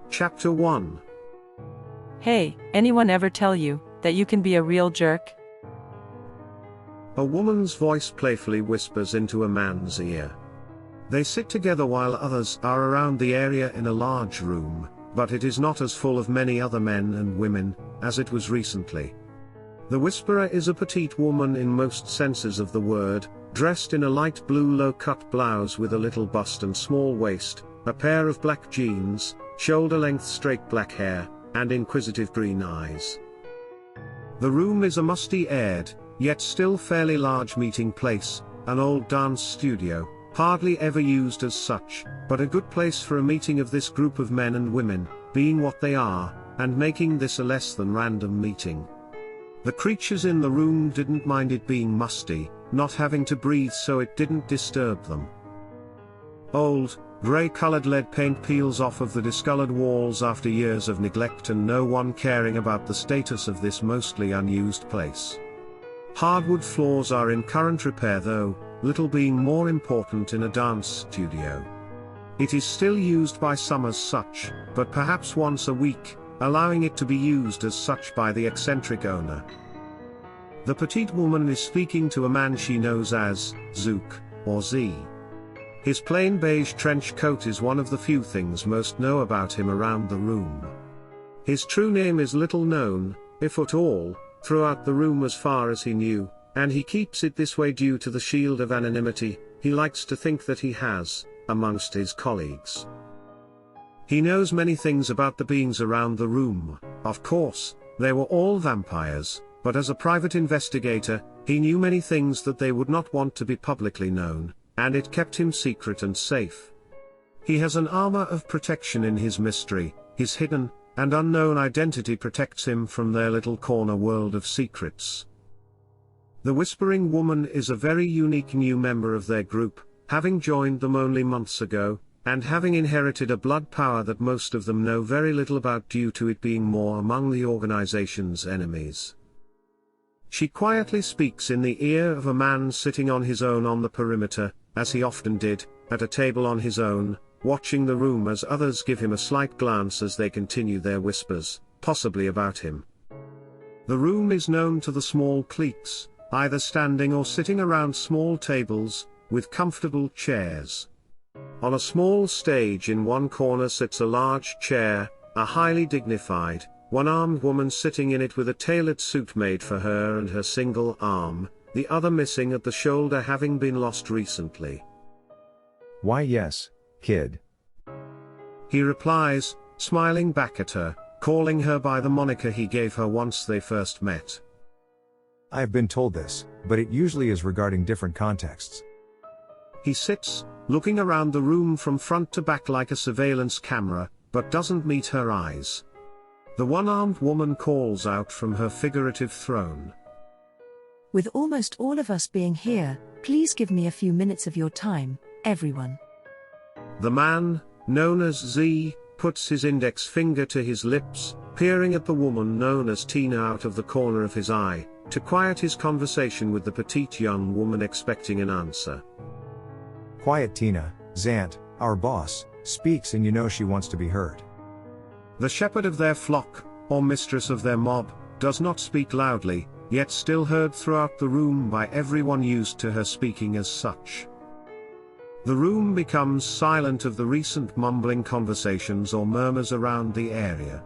Chapter 1. Hey, anyone ever tell you that you can be a real jerk? A woman's voice playfully whispers into a man's ear. They sit together while others are around the area in a large room, but it is not as full of many other men and women as it was recently. The whisperer is a petite woman in most senses of the word, dressed in a light blue low-cut blouse with a little bust and small waist, a pair of black jeans, shoulder-length straight black hair, and inquisitive green eyes. The room is a musty-aired, yet still fairly large meeting place, an old dance studio, hardly ever used as such, but a good place for a meeting of this group of men and women, being what they are, and making this a less than random meeting. The creatures in the room didn't mind it being musty, not having to breathe, so it didn't disturb them. Old, grey-colored lead paint peels off of the discolored walls after years of neglect and no one caring about the status of this mostly unused place. Hardwood floors are in current repair, though, little being more important in a dance studio. It is still used by some as such, but perhaps once a week, allowing it to be used as such by the eccentric owner. The petite woman is speaking to a man she knows as Zook, or Z. His plain beige trench coat is one of the few things most know about him around the room. His true name is little known, if at all, throughout the room as far as he knew, and he keeps it this way due to the shield of anonymity he likes to think that he has, amongst his colleagues. He knows many things about the beings around the room. Of course, they were all vampires, but as a private investigator, he knew many things that they would not want to be publicly known, and it kept him secret and safe. He has an armor of protection in his mystery. His hidden and unknown identity protects him from their little corner world of secrets. The Whispering Woman is a very unique new member of their group, having joined them only months ago, and having inherited a blood power that most of them know very little about due to it being more among the organization's enemies. She quietly speaks in the ear of a man sitting on his own on the perimeter, as he often did, at a table on his own, watching the room as others give him a slight glance as they continue their whispers, possibly about him. The room is known to the small cliques, either standing or sitting around small tables, with comfortable chairs. On a small stage in one corner sits a large chair, a highly dignified, one-armed woman sitting in it with a tailored suit made for her and her single arm, the other missing at the shoulder having been lost recently. "Why yes, kid," he replies, smiling back at her, calling her by the moniker he gave her once they first met. "I've been told this, but it usually is regarding different contexts." He sits, looking around the room from front to back like a surveillance camera, but doesn't meet her eyes. The one-armed woman calls out from her figurative throne. "With almost all of us being here, please give me a few minutes of your time, everyone." The man, known as Z, puts his index finger to his lips, peering at the woman known as Tina out of the corner of his eye, to quiet his conversation with the petite young woman expecting an answer. "Quiet Tina, Zant, our boss, speaks and you know she wants to be heard." The shepherd of their flock, or mistress of their mob, does not speak loudly, yet still heard throughout the room by everyone used to her speaking as such. The room becomes silent of the recent mumbling conversations or murmurs around the area.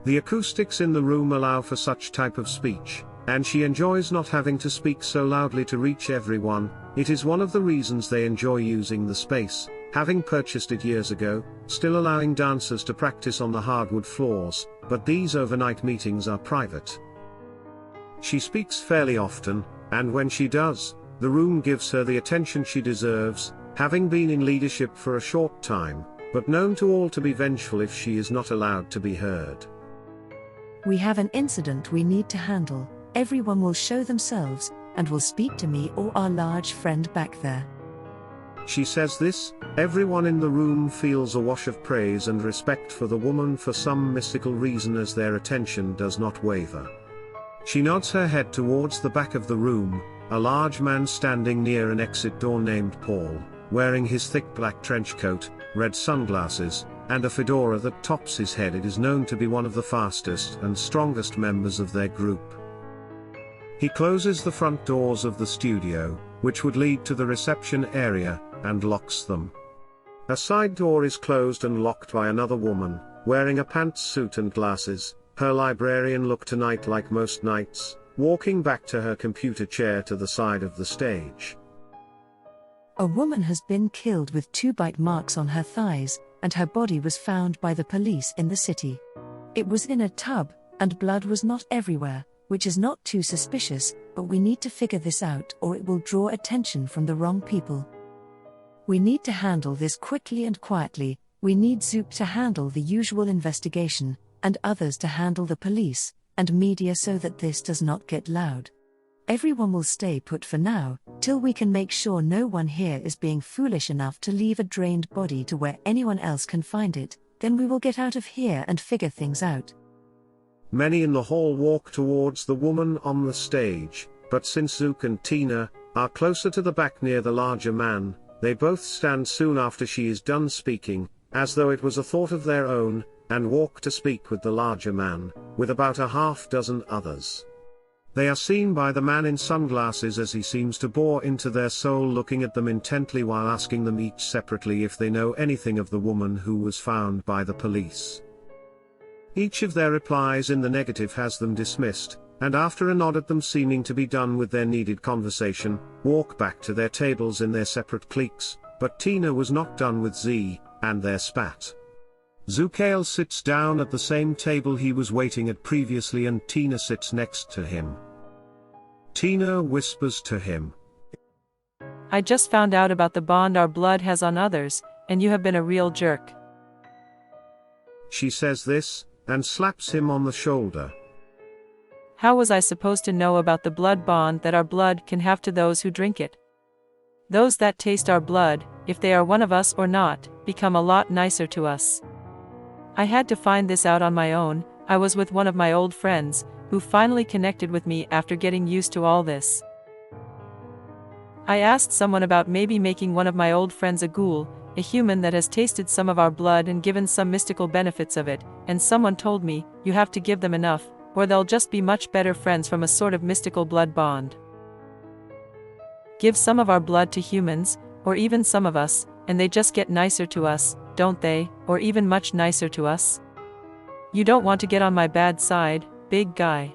The acoustics in the room allow for such type of speech, and she enjoys not having to speak so loudly to reach everyone. It is one of the reasons they enjoy using the space, having purchased it years ago, still allowing dancers to practice on the hardwood floors, but these overnight meetings are private. She speaks fairly often, and when she does, the room gives her the attention she deserves, having been in leadership for a short time, but known to all to be vengeful if she is not allowed to be heard. "We have an incident we need to handle. Everyone will show themselves, and will speak to me or our large friend back there." She says this, everyone in the room feels a wash of praise and respect for the woman for some mystical reason as their attention does not waver. She nods her head towards the back of the room, a large man standing near an exit door named Paul, wearing his thick black trench coat, red sunglasses, and a fedora that tops his head. It is known to be one of the fastest and strongest members of their group. He closes the front doors of the studio, which would lead to the reception area, and locks them. A side door is closed and locked by another woman, wearing a pantsuit and glasses, her librarian look tonight like most nights, walking back to her computer chair to the side of the stage. A woman has been killed with 2 bite marks on her thighs, and her body was found by the police in the city. It was in a tub, and blood was not everywhere, which is not too suspicious, but we need to figure this out or it will draw attention from the wrong people. We need to handle this quickly and quietly. We need Zoop to handle the usual investigation, and others to handle the police and media so that this does not get loud. Everyone will stay put for now, till we can make sure no one here is being foolish enough to leave a drained body to where anyone else can find it. Then we will get out of here and figure things out. Many in the hall walk towards the woman on the stage, but since Zook and Tina are closer to the back near the larger man, they both stand soon after she is done speaking, as though it was a thought of their own, and walk to speak with the larger man, with about a half dozen others. They are seen by the man in sunglasses as he seems to bore into their soul, looking at them intently while asking them each separately if they know anything of the woman who was found by the police. Each of their replies in the negative has them dismissed, and after a nod at them seeming to be done with their needed conversation, walk back to their tables in their separate cliques, but Tina was not done with Z, and their spat. Zukail sits down at the same table he was waiting at previously and Tina sits next to him. Tina whispers to him, I just found out about the bond our blood has on others, and you have been a real jerk. She says this, and slaps him on the shoulder. How was I supposed to know about the blood bond that our blood can have to those who drink it? Those that taste our blood, if they are one of us or not, become a lot nicer to us. I had to find this out on my own. I was with one of my old friends, who finally connected with me after getting used to all this. I asked someone about maybe making one of my old friends a ghoul, a human that has tasted some of our blood and given some mystical benefits of it, and someone told me, you have to give them enough, or they'll just be much better friends from a sort of mystical blood bond. Give some of our blood to humans, or even some of us, and they just get nicer to us, don't they, or even much nicer to us? You don't want to get on my bad side, big guy.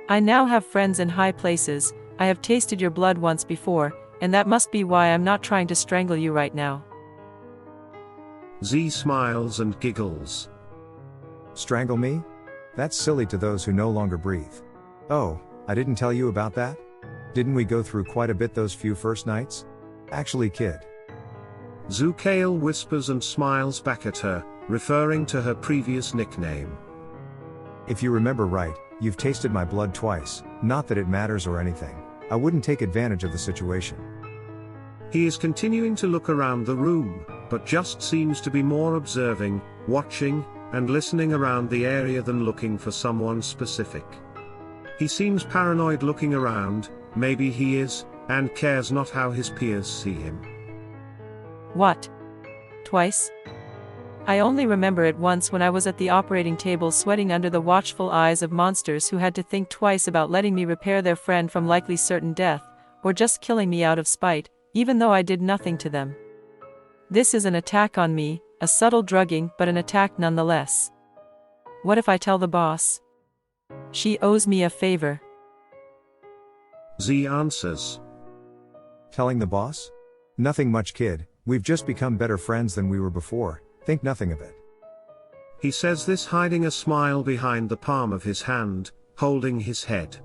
I now have friends in high places. I have tasted your blood once before, and that must be why I'm not trying to strangle you right now. Z smiles and giggles. Strangle me? That's silly to those who no longer breathe. Oh, I didn't tell you about that? Didn't we go through quite a bit those few first nights? Actually, kid. Zukail whispers and smiles back at her, referring to her previous nickname. If you remember right, you've tasted my blood twice, not that it matters or anything. I wouldn't take advantage of the situation. He is continuing to look around the room, but just seems to be more observing, watching, and listening around the area than looking for someone specific. He seems paranoid looking around, maybe he is, and cares not how his peers see him. What? Twice? I only remember it once when I was at the operating table sweating under the watchful eyes of monsters who had to think twice about letting me repair their friend from likely certain death, or just killing me out of spite, even though I did nothing to them. This is an attack on me, a subtle drugging but an attack nonetheless. What if I tell the boss? She owes me a favor. Z answers. Telling the boss? Nothing much, kid. We've just become better friends than we were before. Think nothing of it. He says this hiding a smile behind the palm of his hand, holding his head.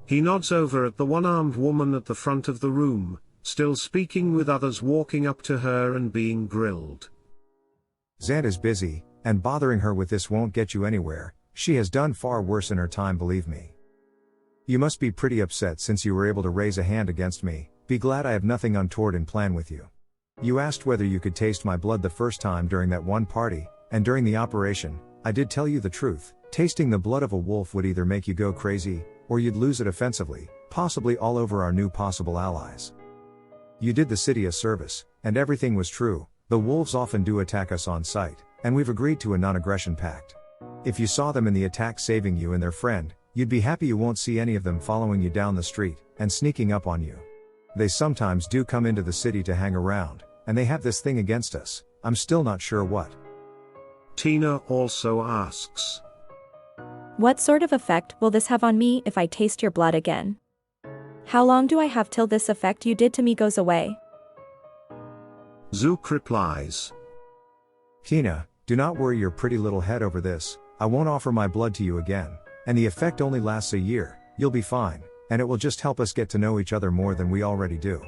He nods over at the one-armed woman at the front of the room, still speaking with others walking up to her and being grilled. Zant is busy, and bothering her with this won't get you anywhere. She has done far worse in her time, believe me. You must be pretty upset since you were able to raise a hand against me. Be glad I have nothing untoward in plan with you. You asked whether you could taste my blood the first time during that one party, and during the operation, I did tell you the truth. Tasting the blood of a wolf would either make you go crazy, or you'd lose it offensively, possibly all over our new possible allies. You did the city a service, and everything was true. The wolves often do attack us on sight, And we've agreed to a non-aggression pact. If you saw them in the attack saving you and their friend, you'd be happy you won't see any of them following you down the street and sneaking up on you. They sometimes do come into the city to hang around, and they have this thing against us, I'm still not sure what. Tina also asks, What sort of effect will this have on me if I taste your blood again? How long do I have till this effect you did to me goes away? Zook replies, Tina, do not worry your pretty little head over this, I won't offer my blood to you again, and the effect only lasts a year, you'll be fine, and it will just help us get to know each other more than we already do.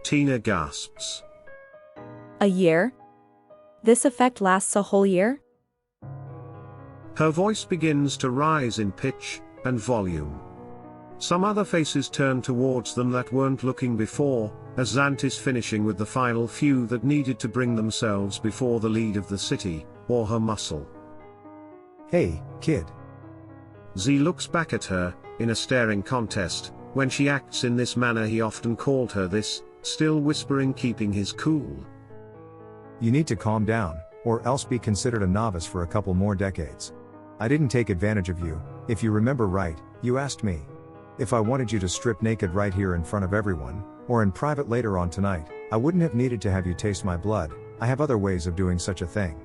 Tina gasps. A year? This effect lasts a whole year? Her voice begins to rise in pitch and volume. Some other faces turn towards them that weren't looking before, as Zant is finishing with the final few that needed to bring themselves before the lead of the city, or her muscle. Hey, kid. Z looks back at her, in a staring contest. When she acts in this manner he often called her this, still whispering, keeping his cool. You need to calm down, or else be considered a novice for a couple more decades. I didn't take advantage of you, if you remember right, you asked me. If I wanted you to strip naked right here in front of everyone, or in private later on tonight, I wouldn't have needed to have you taste my blood, I have other ways of doing such a thing.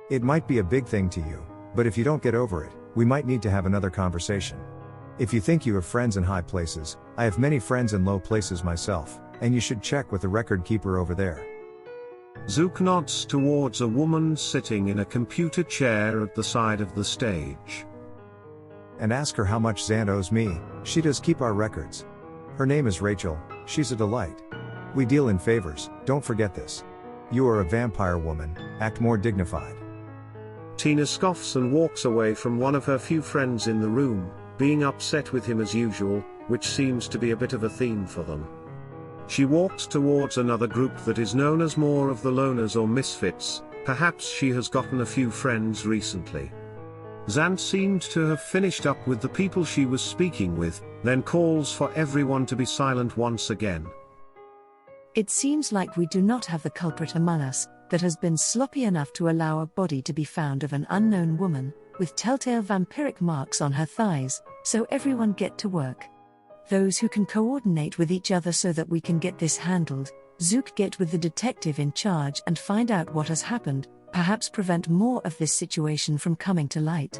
It might be a big thing to you, but if you don't get over it, we might need to have another conversation. If you think you have friends in high places, I have many friends in low places myself, and you should check with the record keeper over there. Zook nods towards a woman sitting in a computer chair at the side of the stage. And ask her how much Zant owes me, she does keep our records. Her name is Rachel, she's a delight. We deal in favors, don't forget this. You are a vampire woman, act more dignified. Tina scoffs and walks away from one of her few friends in the room, being upset with him as usual, which seems to be a bit of a theme for them. She walks towards another group that is known as more of the loners or misfits, perhaps she has gotten a few friends recently. Zant seemed to have finished up with the people she was speaking with, then calls for everyone to be silent once again. It seems like we do not have the culprit among us that has been sloppy enough to allow a body to be found of an unknown woman, with telltale vampiric marks on her thighs, so everyone get to work. Those who can coordinate with each other so that we can get this handled, Zook get with the detective in charge and find out what has happened, perhaps prevent more of this situation from coming to light.